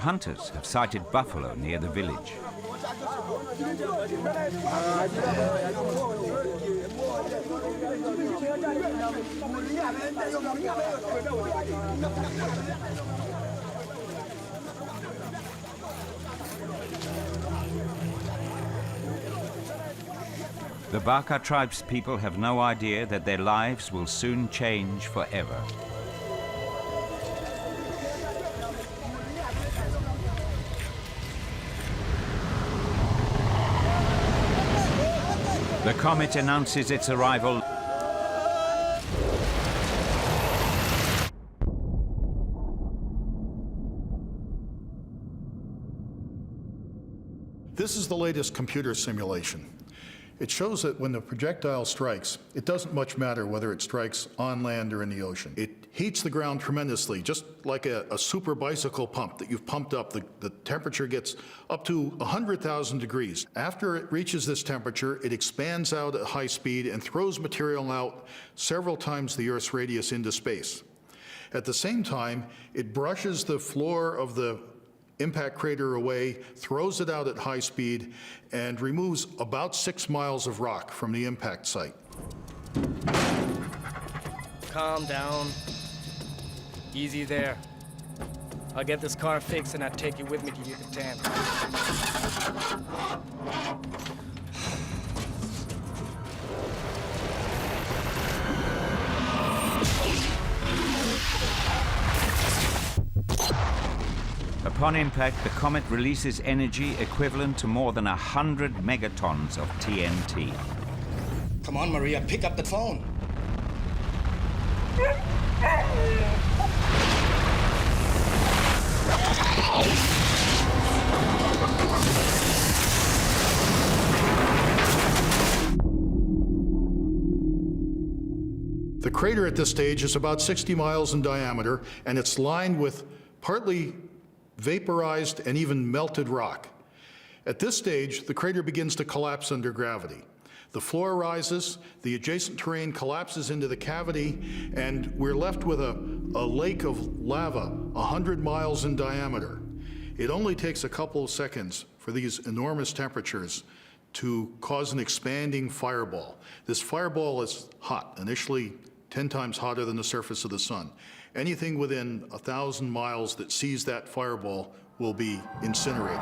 hunters have sighted buffalo near the village. The Baka tribespeople have no idea that their lives will soon change forever. The comet announces its arrival. This is the latest computer simulation. It shows that when the projectile strikes, it doesn't much matter whether it strikes on land or in the ocean. It heats the ground tremendously, just like a super bicycle pump that you've pumped up. The temperature gets up to 100,000 degrees. After it reaches this temperature, it expands out at high speed and throws material out several times the Earth's radius into space. At the same time, it brushes the floor of the impact crater away, throws it out at high speed, and removes about 6 miles of rock from the impact site. Calm down. Easy there. I'll get this car fixed and I'll take you with me to Yucatan. Upon impact, the comet releases energy equivalent to more than 100 megatons of TNT. Come on, Maria, pick up the phone. The crater at this stage is about 60 miles in diameter, and it's lined with partly vaporized and even melted rock. At this stage, the crater begins to collapse under gravity. The floor rises, the adjacent terrain collapses into the cavity, and we're left with a lake of lava 100 miles in diameter. It only takes a couple of seconds for these enormous temperatures to cause an expanding fireball. This fireball is hot, initially 10 times hotter than the surface of the sun. Anything within 1,000 miles that sees that fireball will be incinerated.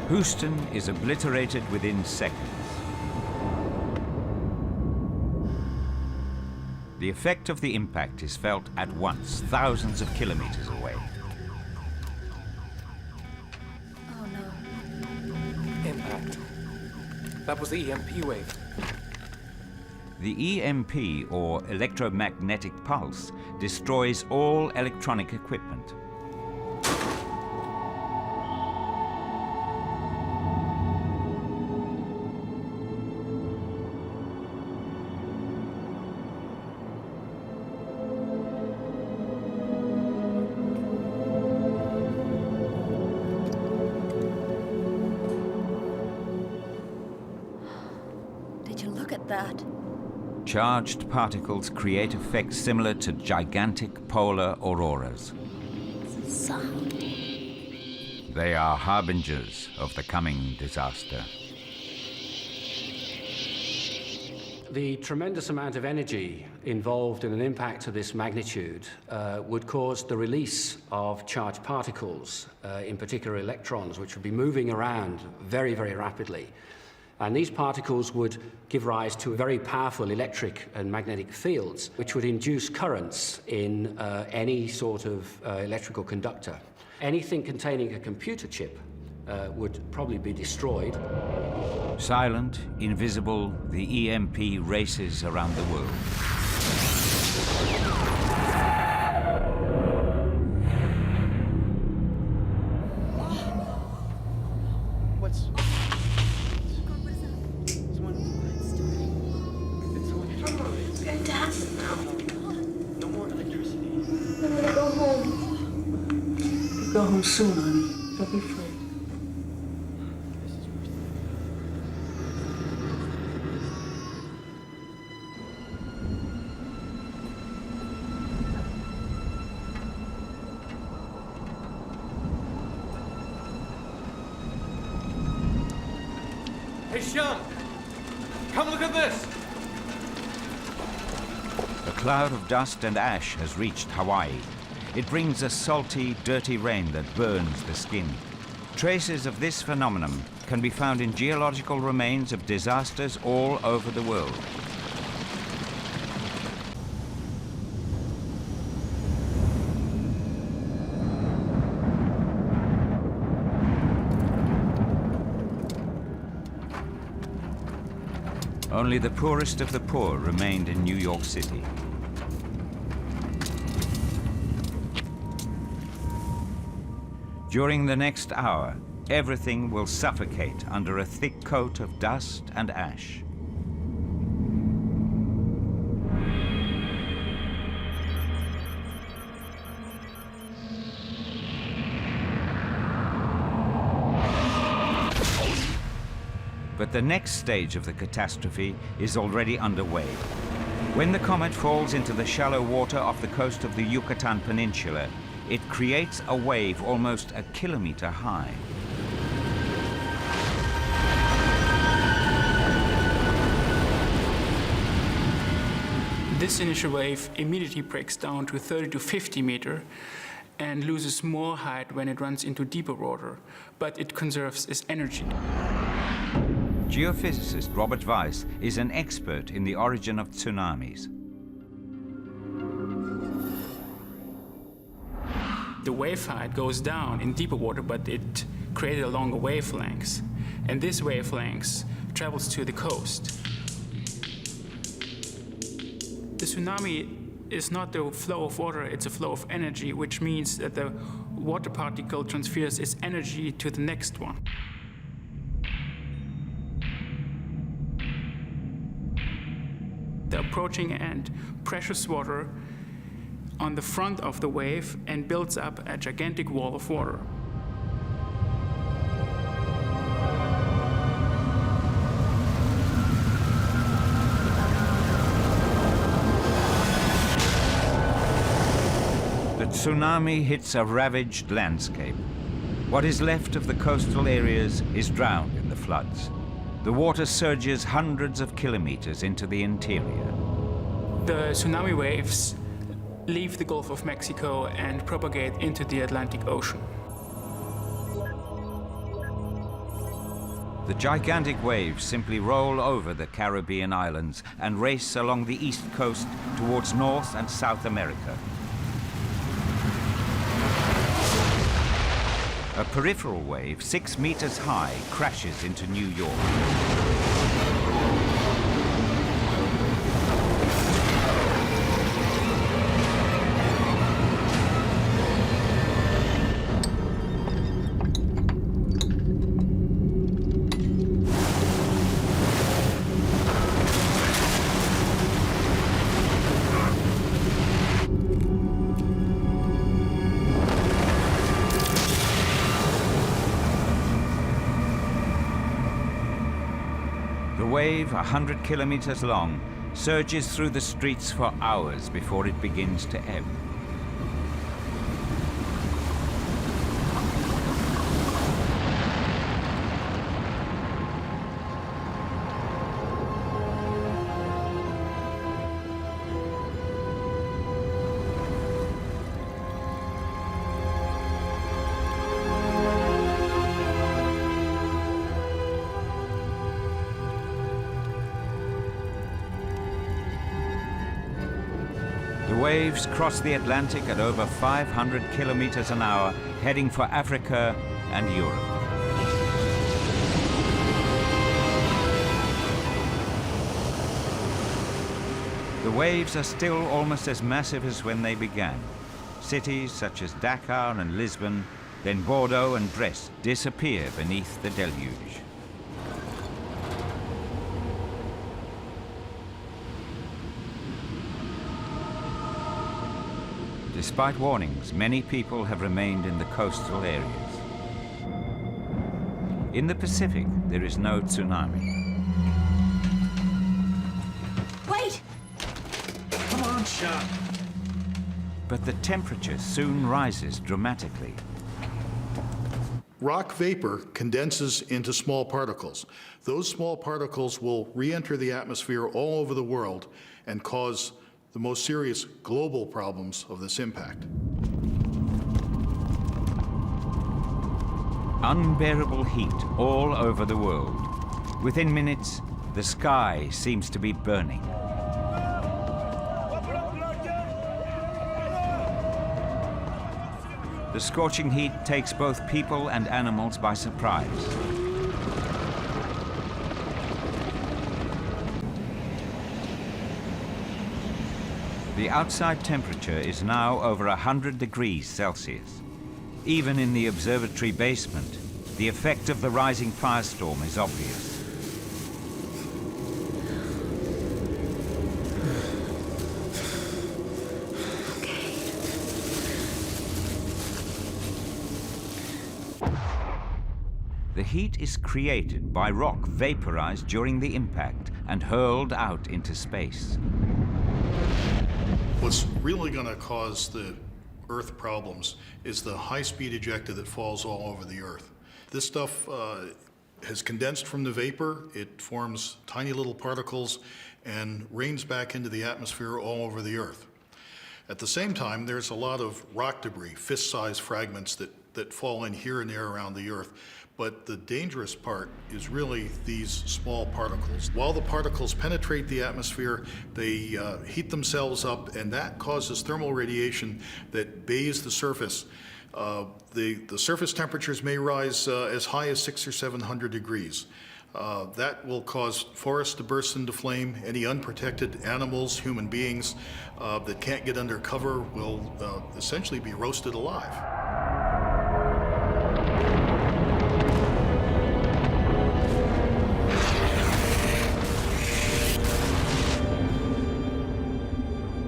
Houston is obliterated within seconds. The effect of the impact is felt at once, thousands of kilometers away. Oh no. Impact. That was the EMP wave. The EMP, or electromagnetic pulse, destroys all electronic equipment. That. Charged particles create effects similar to gigantic polar auroras. Sound. They are harbingers of the coming disaster. The tremendous amount of energy involved in an impact of this magnitude would cause the release of charged particles, in particular electrons, which would be moving around very, very rapidly. And these particles would give rise to very powerful electric and magnetic fields, which would induce currents in any sort of electrical conductor. Anything containing a computer chip would probably be destroyed. Silent, invisible, the EMP races around the world. Go home soon, honey. Don't be afraid. Hey, Sean! Come look at this! A cloud of dust and ash has reached Hawaii. It brings a salty, dirty rain that burns the skin. Traces of this phenomenon can be found in geological remains of disasters all over the world. Only the poorest of the poor remained in New York City. During the next hour, everything will suffocate under a thick coat of dust and ash. But the next stage of the catastrophe is already underway. When the comet falls into the shallow water off the coast of the Yucatan Peninsula, it creates a wave almost a kilometer high. This initial wave immediately breaks down to 30 to 50 meter and loses more height when it runs into deeper water, but it conserves its energy. Geophysicist Robert Weiss is an expert in the origin of tsunamis. The wave height goes down in deeper water, but it created a longer wavelength. And this wavelength travels to the coast. The tsunami is not the flow of water, it's a flow of energy, which means that the water particle transfers its energy to the next one. The approaching end pressures water on the front of the wave and builds up a gigantic wall of water. The tsunami hits a ravaged landscape. What is left of the coastal areas is drowned in the floods. The water surges hundreds of kilometers into the interior. The tsunami waves leave the Gulf of Mexico and propagate into the Atlantic Ocean. The gigantic waves simply roll over the Caribbean islands and race along the east coast towards North and South America. A peripheral wave 6 meters high crashes into New York. The wave, 100 kilometers long, surges through the streets for hours before it begins to ebb. The waves cross the Atlantic at over 500 kilometers an hour, heading for Africa and Europe. The waves are still almost as massive as when they began. Cities such as Dakar and Lisbon, then Bordeaux and Brest disappear beneath the deluge. Despite warnings, many people have remained in the coastal areas. In the Pacific, there is no tsunami. Wait! Come on, Sean. But the temperature soon rises dramatically. Rock vapor condenses into small particles. Those small particles will re-enter the atmosphere all over the world and cause the most serious global problems of this impact. Unbearable heat all over the world. Within minutes, the sky seems to be burning. The scorching heat takes both people and animals by surprise. The outside temperature is now over 100 degrees Celsius. Even in the observatory basement, the effect of the rising firestorm is obvious. The heat is created by rock vaporized during the impact and hurled out into space. What's really going to cause the Earth problems is the high-speed ejecta that falls all over the Earth. This stuff has condensed from the vapor, it forms tiny little particles and rains back into the atmosphere all over the Earth. At the same time, there's a lot of rock debris, fist-sized fragments that fall in here and there around the Earth. But the dangerous part is really these small particles. While the particles penetrate the atmosphere, they heat themselves up, and that causes thermal radiation that bathes the surface. The surface temperatures may rise as high as 600 or 700 degrees. That will cause forests to burst into flame. Any unprotected animals, human beings that can't get under cover will essentially be roasted alive.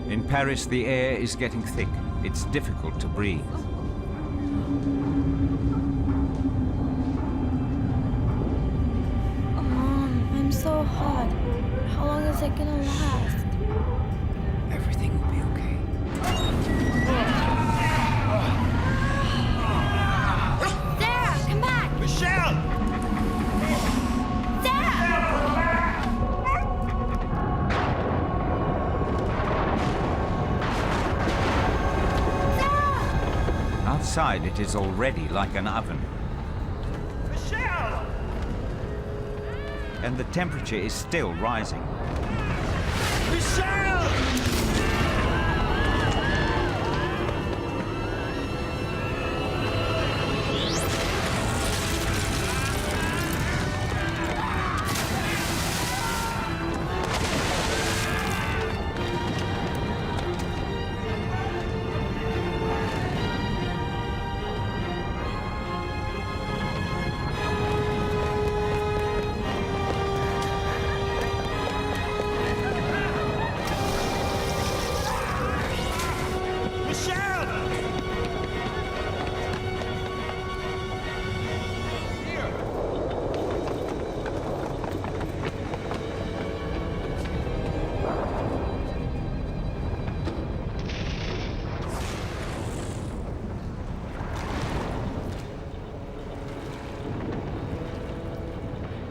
In Paris, the air is getting thick. It's difficult to breathe. I'm so hot. How long is it gonna last? Everything will be okay. Sarah, come back! Michelle! Outside, it is already like an oven. Michelle! And the temperature is still rising. Michelle!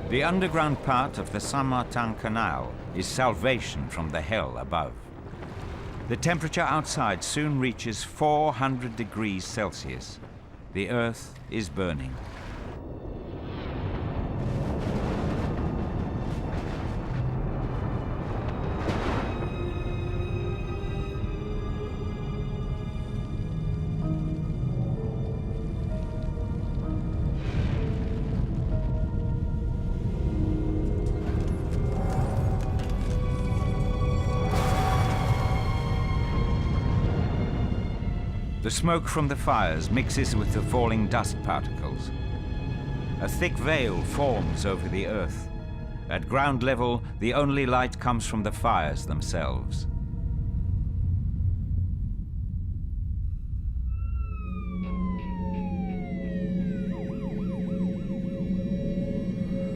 The underground part of the Saint-Martin Canal is salvation from the hell above. The temperature outside soon reaches 400 degrees Celsius. The Earth is burning. The smoke from the fires mixes with the falling dust particles. A thick veil forms over the Earth. At ground level, the only light comes from the fires themselves.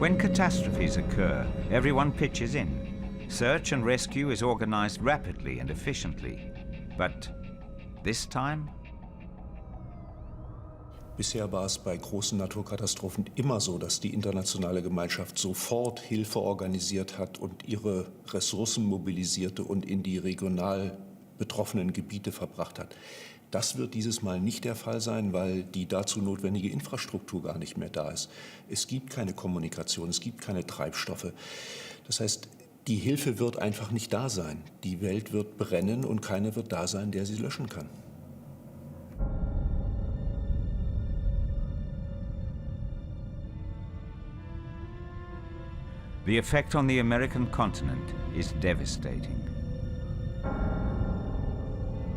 When catastrophes occur, everyone pitches in. Search and rescue is organized rapidly and efficiently. But this time? Bisher war es bei großen Naturkatastrophen immer so, dass die internationale Gemeinschaft sofort Hilfe organisiert hat und ihre Ressourcen mobilisierte und in die regional betroffenen Gebiete verbracht hat. Das wird dieses Mal nicht der Fall sein, weil die dazu notwendige Infrastruktur gar nicht mehr da ist. Es gibt keine Kommunikation, es gibt keine Treibstoffe. Das heißt, die Hilfe wird einfach nicht da sein. Die Welt wird brennen und keiner wird da sein, der sie löschen kann. The effect on the American continent is devastating.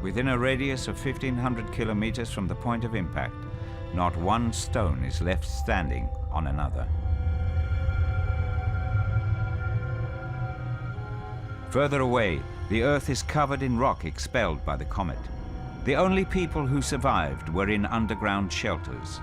Within a radius of 1,500 kilometers from the point of impact, not one stone is left standing on another. Further away, the Earth is covered in rock expelled by the comet. The only people who survived were in underground shelters.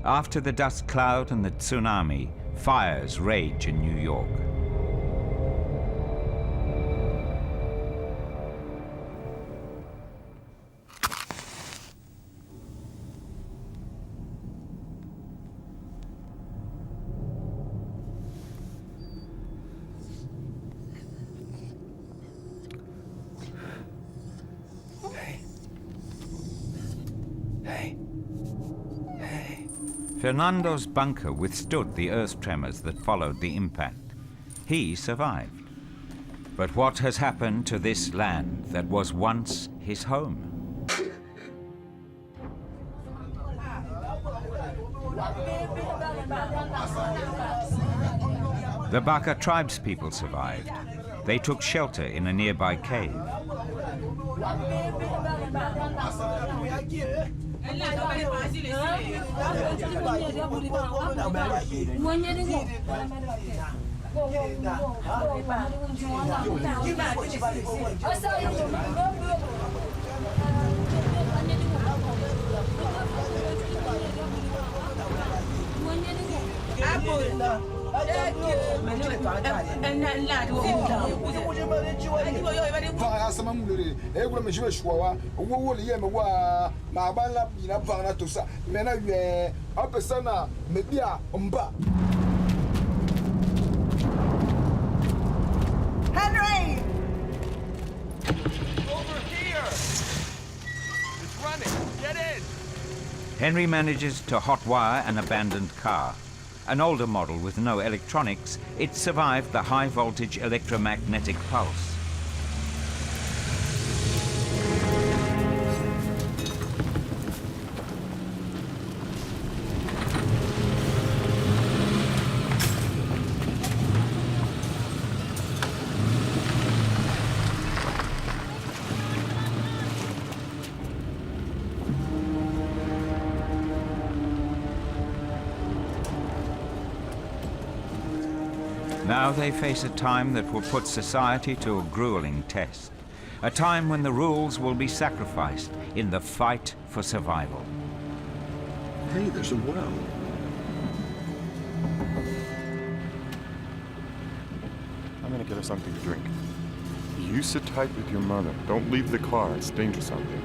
After the dust cloud and the tsunami, fires rage in New York. Fernando's bunker withstood the earth tremors that followed the impact. He survived. But what has happened to this land that was once his home? The Baka tribespeople survived. They took shelter in a nearby cave. Henry! Over here! It's running. Get in! Henry manages to hotwire an abandoned car. An older model with no electronics, it survived the high-voltage electromagnetic pulse. Now they face a time that will put society to a grueling test. A time when the rules will be sacrificed in the fight for survival. Hey, there's a well. I'm gonna get her something to drink. You sit tight with your mother. Don't leave the car. It's dangerous out there.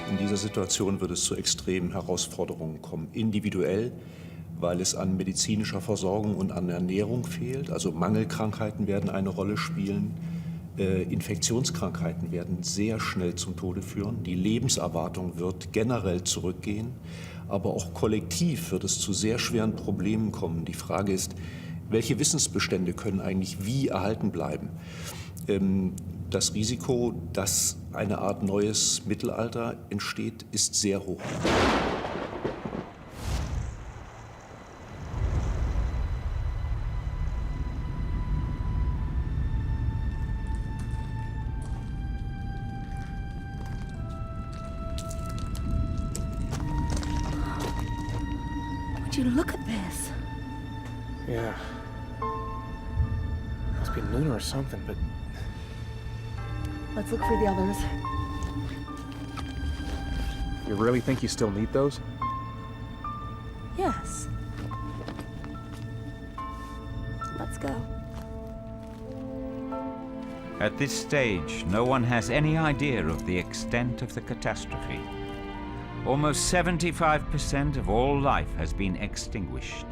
In dieser Situation wird es zu extremen Herausforderungen kommen. Individuell, weil es an medizinischer Versorgung und an Ernährung fehlt. Also Mangelkrankheiten werden eine Rolle spielen. Infektionskrankheiten werden sehr schnell zum Tode führen. Die Lebenserwartung wird generell zurückgehen. Aber auch kollektiv wird es zu sehr schweren Problemen kommen. Die Frage ist, welche Wissensbestände können eigentlich wie erhalten bleiben. Das Risiko, dass eine Art neues Mittelalter entsteht, ist sehr hoch. Would you look at this? Yeah. Must be lunar or something, but... Let's look for the others. You really think you still need those? Yes. Let's go. At this stage, no one has any idea of the extent of the catastrophe. Almost 75% of all life has been extinguished.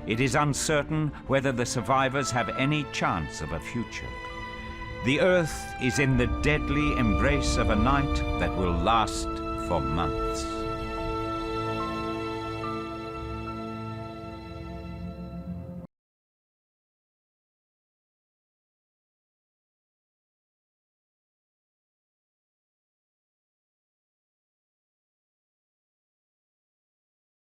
It is uncertain whether the survivors have any chance of a future. The Earth is in the deadly embrace of a night that will last for months.